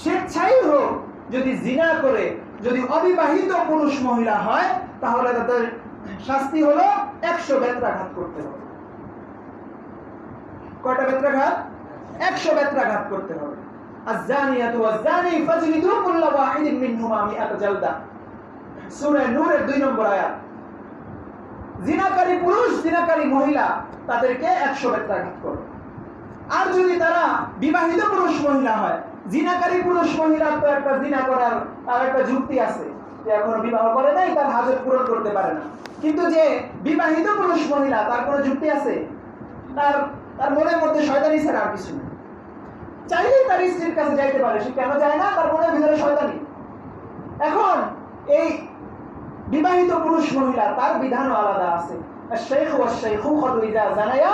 স্বেচ্ছাই হোক যদি জিনা করে, যদি অবিবাহিত পুরুষ মহিলা হয় তাহলে তাদের শাস্তি হলো 100 বেত্রাঘাত করতে হবে। কয়টা বেত্রাঘাত? 100 বেত্রাঘাত করতে হবে। আয-যানিয়াতু ওয়াজ-যানি ফাজলিদু কুল্লা ওয়াহিদিন মিনহুমা মিআত জালদা, সূরা নূরের 2 নম্বর আয়াত। জিনাকারী পুরুষ, জিনাকারী মহিলা, তাদেরকে 100 বেত্রাঘাত করো। আর যদি তারা বিবাহিত পুরুষ মহিলা হয়, জিনাকারী পুরুষ মহিলার তো একটা জিনা করার আর একটা যুক্তি আছে, যে এখনো বিবাহ করে নাই, তার হাজত পূরণ করতে পারে না। কিন্তু যে বিবাহিত পুরুষ মহিলা, তার কোনো যুক্তি আছে? তার মনের মধ্যে শয়তানি ছাড়া আর কিছু নেই। চাইলেই তার স্ত্রীর কাছে যাইতে পারে, সে কেন যায় না? তার মনের ভিতরে শয়তানি। এখন এই বিবাহিত পুরুষ মহিলা, তার বিধানও আলাদা আছে। আশ-শাইখু ওয়াশ-শাইখু ইযা জানায়া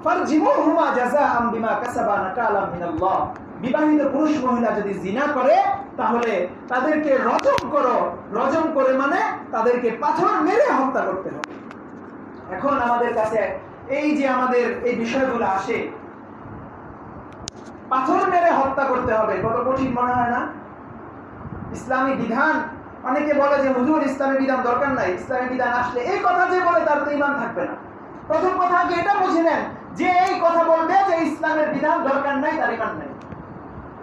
ফারজিমুহুমা জাযাআম বিমা কাসাবা নাকালাম মিনাল্লাহ, বিবাহিত পুরুষ মহিলা যদি জিনা করে তাহলে তাদেরকে রজম করো। রজম করে মানে তাদেরকে পাথর মেরে হত্যা করতে হবে। এখন আমাদের কাছে এই যে আমাদের এই বিষয়গুলো আসে, পাথর মেরে হত্যা করতে হবে, কত কঠিন মনে হয় না? ইসলামী বিধান, অনেকে বলে যে হুজুর ইসলামী বিধান দরকার নাই, ইসলামী বিধান আসলে, এই কথা যে বলে তার তো ঈমান থাকবে না। প্রথম কথা আগে এটা বুঝে নেন যে এই কথা বলবে যে ইসলামের বিধান দরকার নাই, তার ঈমান নাই।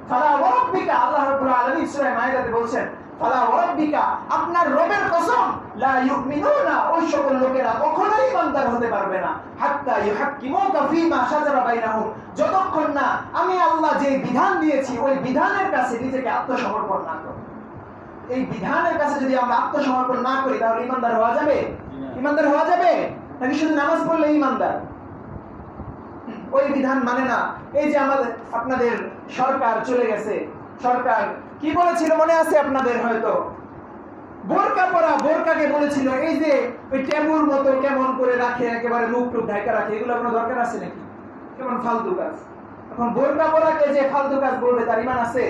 ফালা ওয়ারাব্বিকা, আল্লাহ রাব্বুল আলামিন সূরা মায়েদাতে বলছেন, ফালা ওয়ারাব্বিকা, আপনার রবের কসম, লা ইউমিনুনা, ওই সকল লোকেরা কখনোই ঈমানদার হতে পারবে না, হাত্তা ইউহাক্কিমুকা ফীমা শাজারা বাইনাহুম, যতক্ষণ না আমি আল্লাহ যে বিধান দিয়েছি ওই বিধানের কাছে নিজেকে আত্মসমর্পণ না করে। এই বিধানের কাছে যদি আমরা আত্মসমর্পণ না করি তাহলে ঈমানদার হওয়া যাবে? ঈমানদার হওয়া যাবে নাকি শুধু নামাজ পড়লে ঈমানদার? ওই বিধান মানে না। এই যে আমাদের আপনাদের সরকার চলে গেছে, সরকার কি বলেছিল মনে আছে আপনাদের? হয়তো বোরকা পরা, বোরকাকে বলেছিল এই যে ওই ট্যাবুর মতো কেমন করে রাখে, একেবারে মুখ টুক ঢাকা রাখে, এগুলো কোনো দরকার আছে নাকি? কেমন ফালতু কাজ। এখন বোরকা পরাকে যে ফালতু কাজ বলবে তার ঈমান আছে?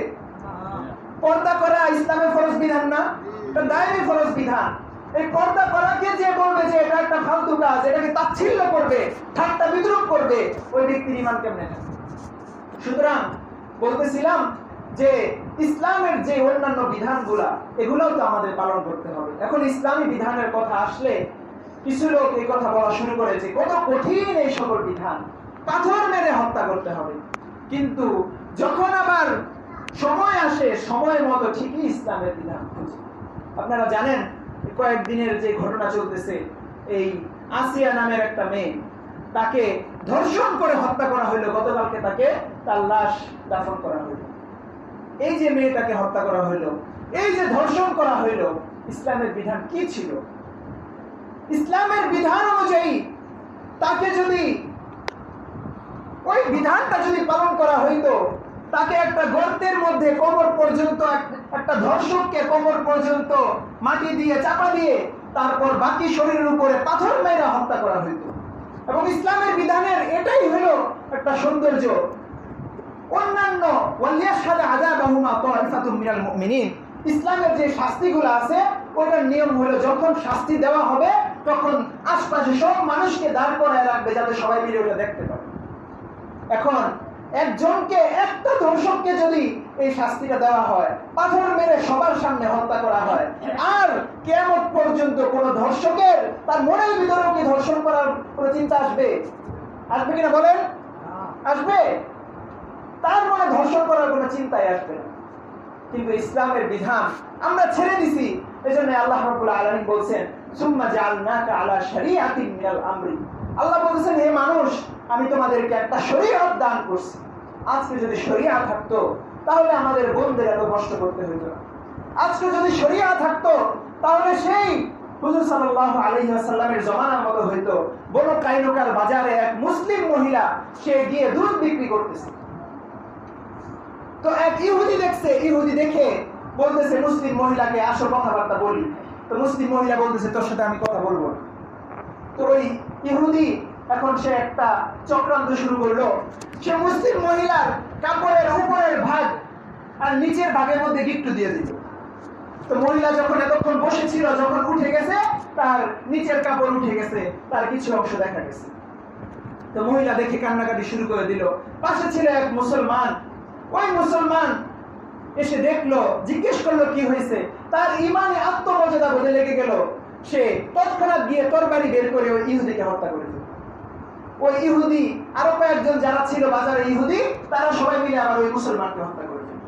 পর্দা করা ইসলামের ফরজ বিধান না, এটা দায়ী ফরজ বিধান। এই পর্দা করাকে যে বলবে যে এটা একটা ফালতু কাজ, এটাকে তাচ্ছিল্য করবে, ঠাট্টা বিদ্রূপ করবে, ওই ব্যক্তির ঈমান কেমনে থাকে? সুতরাং বলতেছিলাম যে ইসলামের যে অন্যান্য বিধানগুলা, এগুলোও তো আমাদের পালন করতে হবে। এখন ইসলামী বিধানের কথা আসলে কিছু লোক এই কথা বলা শুরু করেছে, কত কঠিন এই সকল বিধান, পাথর মেরে হত্যা করতে হবে। কিন্তু যখন আবার সময় আসে, সময় মতো ঠিকই ইসলামের বিধান খুঁজে। আপনারা জানেন কয়েকদিনের যে ঘটনা চলতেছে, এই আসিয়া নামের একটা মেয়ে, তাকে ধর্ষণ করে হত্যা করা হইলো। গতকালকে তাকে তার লাশ দাফন করা হইলো। এই যে মেয়েটাকে হত্যা করা হইলো, এই যে ধর্ষণ করা হইলো, ইসলামের বিধান কি ছিল? ইসলামের বিধান অনুযায়ী তাকে যদি ওই বিধানটা যদি পালন করা হইতো, তাকে একটা গর্তের মধ্যে কোমর পর্যন্ত, একটা ধর্ষককে কোমর পর্যন্ত মাটি দিয়ে চাপা দিয়ে তারপর বাকি শরীরের উপরে পাথর মেরে হত্যা করা হইতো। এবং ইসলামের বিধানের এটাই হলো একটা সৌন্দর্য। অন্যান্য ওয়ালিয়াশহাদা আযাবাহুমা তাইফাতুম মিনাল মুমিনিন, ইসলামের যে শাস্তিগুলো আছে ওটার নিয়ম হলো যখন শাস্তি দেওয়া হবে তখন আশপাশে সব মানুষকে দাঁড় করায় রাখবে যাতে সবাই মিলে ওটা দেখতে পারে। এখন একজনকে, একটা ধর্ষককে যদি এই শাস্তিটা দেওয়া হয়, পাথর মেরে সবার সামনে হত্যা করা হয়, আর কিয়ামত পর্যন্ত কোন ধর্ষকের তার মনের ভিতরেও কি ধর্ষণ করার কোনো চিন্তা আসবে? আসবে কিনা বলেন? আসবে? তার মনে ধর্ষণ করার কোনো চিন্তাই আসবে না। কিন্তু ইসলামের বিধান আমরা ছেড়ে দিছি। এজন্য আল্লাহ রাব্বুল আলামিন বলছেন, সুম্মা জাআলনাকা আলা শারিআতিন মিনাল আমরি। আল্লাহ বলছেন, হে মানুষ, আমি তোমাদেরকে একটা শরীয়ত দান করছি। আজকে যদি শরীয়ত থাকতো তাহলে আমাদের বোনদের এত কষ্ট করতে হতো না। আজকে যদি শরীয়ত থাকতো তাহলে সেই হুজুর সাল্লাল্লাহু আলাইহি ওয়াসাল্লামের জমানার মতো হইতো। বনু কাইনুকার বাজারে এক মুসলিম মহিলা, সে গিয়ে দুধ বিক্রি করতেছে। তো এক ইহুদি দেখছে, ইহুদি দেখে বলতেছে মুসলিম মহিলাকে, আসো কথাবার্তা বলি। তো মুসলিম মহিলা বলতেছে, তোর সাথে আমি কথা বলবো না। তো ওই ইহুদি এখন সে একটা চক্রান্ত শুরু করলো। সে মুসলিম মহিলার কাপড়ের উপরের ভাগ আর নিচের ভাগের মধ্যে গিট্টু দিয়ে দিল। তো মহিলা যখন এতক্ষণ বসেছিল, যখন উঠে গেছে, তার নিচের কাপড় উঠে গেছে, তার কিছু অংশ দেখা গেছে। তো মহিলা দেখে কান্নাকাটি শুরু করে দিল। পাশে ছিল এক মুসলমান। ওই মুসলমান এসে দেখলো, জিজ্ঞেস করলো কি হয়েছে। তার ইমানে আত্মমর্যাদা বোধে লেগে গেল। সে তৎক্ষণাৎ গিয়ে তরবারি বের করে ওই ইহুদিকে হত্যা করে দিল। ওই ইহুদি আরো কয়েকজন যারা ছিল বাজারে ইহুদি, তারা সবাই মিলে আবার ওই মুসলমানকে হত্যা করে দিল।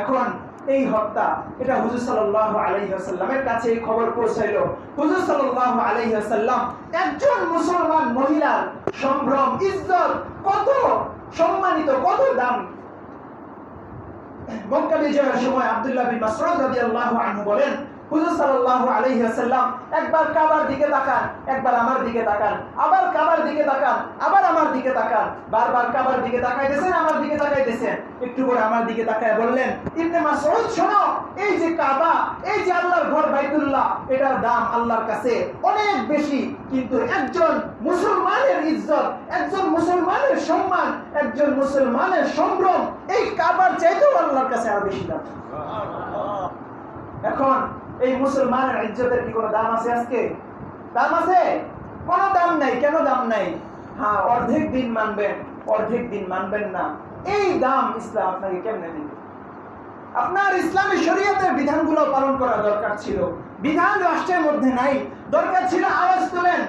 এখন এই হত্যা, এটা হুজুর সাল্লাল্লাহু আলাইহি ওয়াসাল্লামের কাছে এই খবর পৌঁছাইলো। হুজুর সাল্লাল্লাহু আলাইহি ওয়াসাল্লাম একজন মুসলমান মহিলার সম্ভ্রম, ইজ্জত কত সম্মানিত, কত দামি। মক্কা বিজয়ের সময় আব্দুল্লাহ বিন মাসউদ রাদিয়াল্লাহু আনহু বলেন, হুজুর সাল্লাল্লাহু আলাইহি ওয়াসাল্লাম একবার কাবার দিকে তাকান, একবার আমার দিকে তাকান, আবার কাবার দিকে তাকান, আবার আমার দিকে তাকান, বারবার কাবার দিকে তাকাইতেছেন, আমার দিকে তাকাইতেছেন। একটু করে আমার দিকে তাকায় বললেন, ইবনে মাসউদ শোনো, এই যে কাবা, এই যে আল্লাহর ঘর বাইতুল্লাহ, এটার দাম আল্লাহর কাছে অনেক বেশি, কিন্তু একজন মুসলমানের ইজ্জত, একজন মুসলমানের সম্মান, একজন মুসলমানের সম্ভ্রম এই কাবার চাইতেও আল্লাহর কাছে আরো বেশি দাম। এখন এই মুসলমানের ইজ্জতের কি কোনো দাম আছে? আজকে দাম আছে? কোনো দাম নাই। কেন দাম নাই? হ্যাঁ, অর্ধেক দিন মানবেন, অর্ধেক দিন মানবেন না। এই দাম ইসলাম আপনাকে কেমনে দিবে? আপনার ইসলামী শরীয়তের বিধানগুলো পালন করা দরকার ছিল। বিধান রাষ্ট্রের মধ্যে নাই, দরকার ছিল আওয়াজ তোলেন,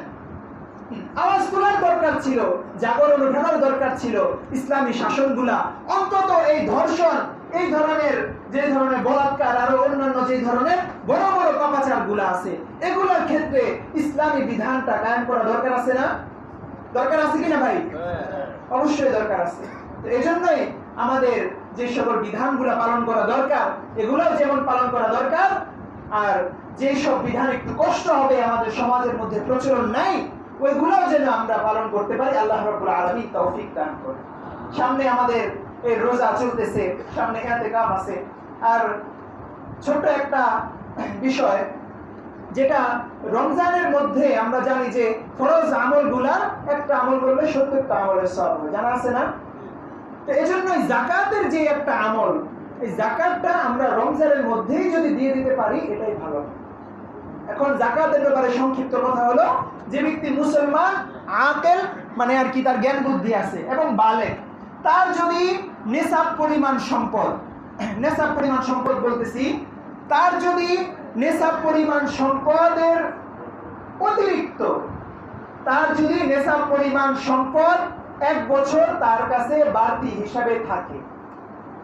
আওয়াজ তোলার দরকার ছিল, জাগরণ ওঠানোর দরকার ছিল। ইসলামী শাসনগুলা অন্তত এই ধর্ষণ, এই ধরনের যে ধরনের বলাৎকার, আরো অন্যান্য যে ধরনের বড় বড় পাপাচার গুলা আছে, এগুলোর ক্ষেত্রে ইসলামী বিধানটা কায়েম করা দরকার আছে না? দরকার আছে কিনা ভাই? অবশ্যই দরকার আছে। তো এজন্যই আমাদের যে সকল বিধানগুলা পালন করা দরকার, এগুলোও যেমন পালন করা দরকার। আর যে সব বিধান একটু কষ্ট হবে, আমাদের সমাজের মধ্যে প্রচলন নাই, ওইগুলোও যেন আমরা পালন করতে পারি। আল্লাহ রাব্বুল আলামিন তৌফিক দান করেন। সামনে আমাদের এই রোজা চলতেছে, সামনে ইতিকাফ আছে। আর ছোট একটা বিষয়, যেটা রমজানের মধ্যে আমরা জানি যে ফরজ আমলগুলা একটা আমল করলে 70টা আমলের সওয়াব হয়, জানা আছে না? তো এজন্যই যাকাতের যে একটা আমল, এই যাকাতটা আমরা রমজানের মধ্যেই যদি দিয়ে দিতে পারি, এটাই ভালো। এখন যাকাতের ব্যাপারে সংক্ষিপ্ত কথা হলো, যে ব্যক্তি মুসলমান, আকেল মানে আর কি, তার জ্ঞান বুদ্ধি আছে এবং বালেগ, তার যদি নেসাব পরিমাণ সম্পদ, নেসাব পরিমাণ সম্পদ বলতেছি, তার যদি নেসাব পরিমাণ সম্পদের অতিরিক্ত, তার যদি নেসাব পরিমাণ সম্পদ 1 বছর তার কাছে বাড়তি হিসাবে থাকে,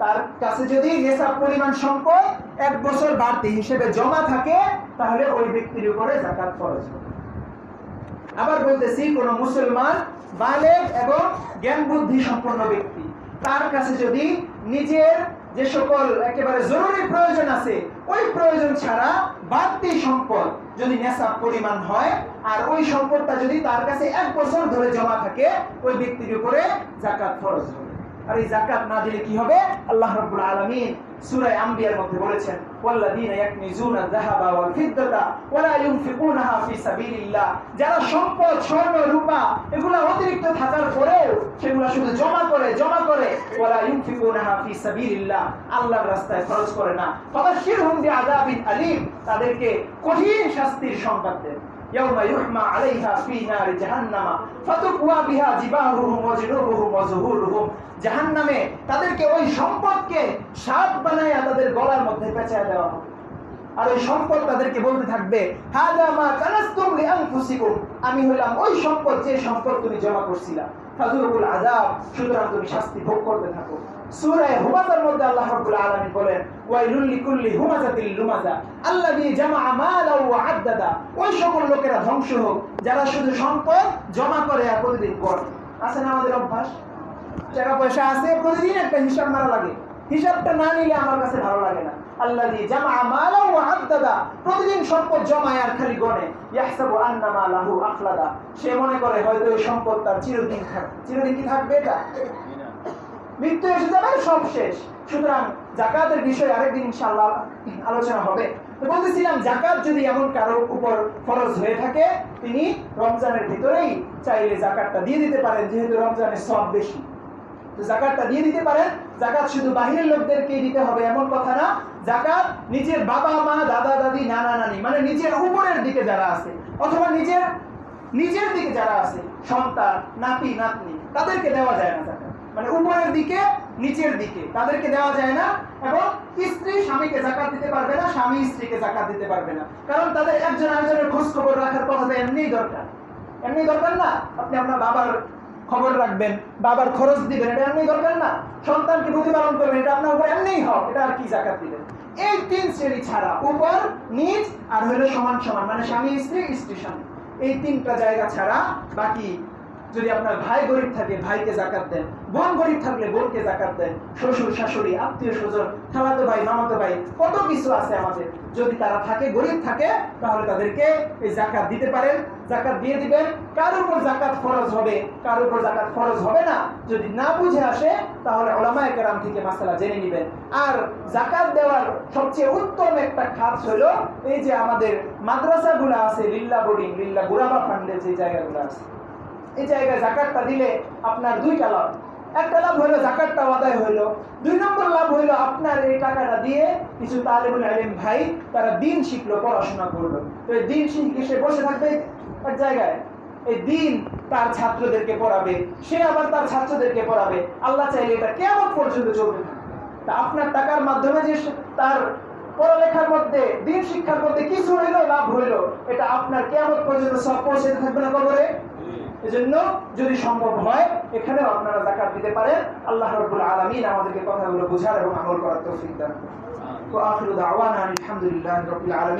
তার কাছে যদি নেসাব পরিমাণ সম্পদ 1 বছর বাড়তি হিসেবে জমা থাকে, তাহলে ওই ব্যক্তির উপরে যাকাত ফরজ হবে। আবার বলতেছি, কোন মুসলমান বালেগ এবং জ্ঞান বুদ্ধি সম্পন্ন ব্যক্তি, তার কাছে যদি নিজের যে সকল একেবারে জরুরি প্রয়োজন আছে, ওই প্রয়োজন ছাড়া বাড়তি সম্পদ যদি নেসাব পরিমাণ হয়, আর ওই সম্পদটা যদি তার কাছে 1 বছর ধরে জমা থাকে, ওই ব্যক্তির উপরে যাকাত ফরজ হবে। আর এই যাকাত না দিলে কি হবে? আল্লাহ রাব্বুল আলামিন সূরা আম্বিয়ার মধ্যে বলেছেন, ওয়াল্লাযীনা ইয়াকনিজুনা যাহাবা ওয়াল ফিদ্দাতা ওয়া লা ইউনফিকুনাহা ফি সাবিলিল্লাহ, যারা সম্পদ, স্বর্ণ, রূপা এগুলা অতিরিক্ত থাকার পরেও সেগুলা শুধু জমা করে ওয়া লা ইউনফিকুনাহা ফি সাবিলিল্লাহ, আল্লাহর রাস্তায় খরচ করে না, ফাবাশশিরহুম বিআযাবিন আলীম, তাদেরকে কঠিন শাস্তির সংবাদ দেন। ইয়াউমা ইউহমা আলাইহা ফি নারি জাহান্নামা ফাতুকওয়া বিহা জিবাহুহুম ওয়া জুনুবুহুম ওয়া যুহুরুহুম। জাহান্নামে তাদেরকে ওই সম্পদকে সাপ বানায়া তাদের গলার মধ্যে পেঁচায় দেওয়া হবে। আর ওই সম্পদ তাদেরকে বলতে থাকবে, হাযা মা কানাসতুম লিআনফুসিকুম, আমি হলাম ওই সম্পদ যে সম্পদ তুমি জমা করছিলা, ফাযুকুল আযাব, সুতরাং তুমি শাস্তি ভোগ করতে থাকো। সূরা হুমাযার মধ্যে আল্লাহ রাব্বুল আলামিন বলেন, ওয়াইলুল লিকুল্লি হুমাযাতিল লুমাযা আল্লাযী জামাআ মালাও ওয়া আদ্দাদা, ওই সকল লোকেরা ধ্বংস হোক যারা শুধু সম্পদ জমা করে আর প্রতিদিন করে। আছে না আমাদের অভ্যাস? টাকা পয়সা আছে, প্রতিদিন একটা হিসাব মারা লাগে, হিসাবটা না নিলে আমার কাছে ভালো লাগে না। আল্লাযী জামাআ মালাও ওয়া আদ্দাদা, প্রতিদিন সম্পদ জমায় আর খালি গণে। ইয়াহসাবু আন্না মালাহু আখলাদা, সে মনে করে হয়তো এই সম্পদ তার চিরদিন থাকবে। চিরদিন কি থাকবে? এটা মৃত্যু এসে যাবে, সব শেষ। সুতরাং যাকাতের বিষয়ে আরেকদিন ইনশাআল্লাহ আলোচনা হবে। তো বলতেছিলাম, যাকাত যদি এমন কারো উপর ফরজ হয়ে থাকে, তিনি রমজানের ভিতরেই চাইলে যাকাতটা দিয়ে দিতে পারেন, যেহেতু রমজানের সওয়াব বেশি। তো যাকাতটা দিয়ে দিতে পারেন। যাকাত শুধু বাহিরের লোকদেরকেই দিতে হবে এমন কথা না। যাকাত নিজের বাবা মা, দাদা দাদি, নানা নানি, মানে নিজের উপরের দিকে যারা আছে, অথবা নিজের দিকে যারা আছে, সন্তান, নাতি নাতনি, তাদেরকে দেওয়া যায় না যাকাত। মানে উপরের দিকে, নিচের দিকে তাদেরকে দেওয়া যায় না। এবং স্ত্রী স্বামীকে যাকাত দিতে পারবে না, স্বামী স্ত্রীকে যাকাত দিতে পারবে না, কারণ তাদের একজন আরেকজনের খোঁজ খবর রাখার কথা তো এমনিই দরকার না। আপনি আপনার বাবার খবর রাখবেন, বাবার খরচ দিবেন, এটা এমনি দরকার না। সন্তানকে প্রতিপালন করবেন, এটা আপনার উপর এমনিই হক, এটা আর কি যাকাত দিবেন? এই তিন শ্রেণী ছাড়া, উপর, নিচ আর হলো সমান সমান, মানে স্বামী স্ত্রী, স্ত্রী স্বামী, এই তিনটা জায়গা ছাড়া বাকি, যদি আপনার ভাই গরিব থাকে ভাইকে যাকাত দেন, বোন গরিব থাকলে বোনকে যাকাত দেন, শ্বশুর শাশুড়ি, আত্মীয় স্বজন, খালাতো ভাই, মামাতো ভাই, কত কিছু আছে আমাদের, যদি তারা থাকে, গরিব থাকে, তাহলে তাদেরকে এই যাকাত দিতে পারেন, যাকাত দিয়ে দিবেন। কার উপর যাকাত ফরজ হবে, কার উপর যাকাত ফরজ হবে না, যদি না বুঝে আসে তাহলে উলামায়ে কেরাম থেকে মাসআলা জেনে নেবেন। আর যাকাত দেওয়ার সবচেয়ে উত্তম একটা খাত হলো এই যে আমাদের মাদ্রাসাগুলো আছে, লিল্লা বোর্ডিং, লিল্লা গুরাবা ফান্ডের যে জায়গাগুলো আছে, এই জায়গায় যাকাতটা দিলে আপনার দুইটা লাভ। একটা লাভ হলো যাকাতটা আদায় হইলো, 2 নম্বর লাভ হইলো আপনার এই টাকাটা দিয়ে কিছু তালিবুল ইলম ভাই তারা দ্বীন শিখলো, পড়াশোনা করলো। তো এই দ্বীন শিখে সে বসে থাকবে এক জায়গায়, এই দ্বীন তার ছাত্রদেরকে পড়াবে, সে আবার তার ছাত্রদেরকে পড়াবে। আল্লাহ চাইলে এটা কিয়ামত পর্যন্ত চলবে থাকবে। তা আপনার টাকার মাধ্যমে যে তার পড়ালেখার মধ্যে, দ্বীন শিক্ষার মধ্যে কিছু হইলো, লাভ হইলো, এটা আপনার কিয়ামত পর্যন্ত সব পৌঁছে থাকবে না কবরে। এজন্য যদি সম্ভব হয় এখানেও আপনারা যাকাত দিতে পারেন। আল্লাহ রাব্বুল আলামিন আমাদেরকে কথাগুলো বোঝার এবং আমল করার তৌফিক দান করুন। ওয়া আখিরু দাওয়ানা আলহামদুলিল্লাহি রাব্বিল আলামিন।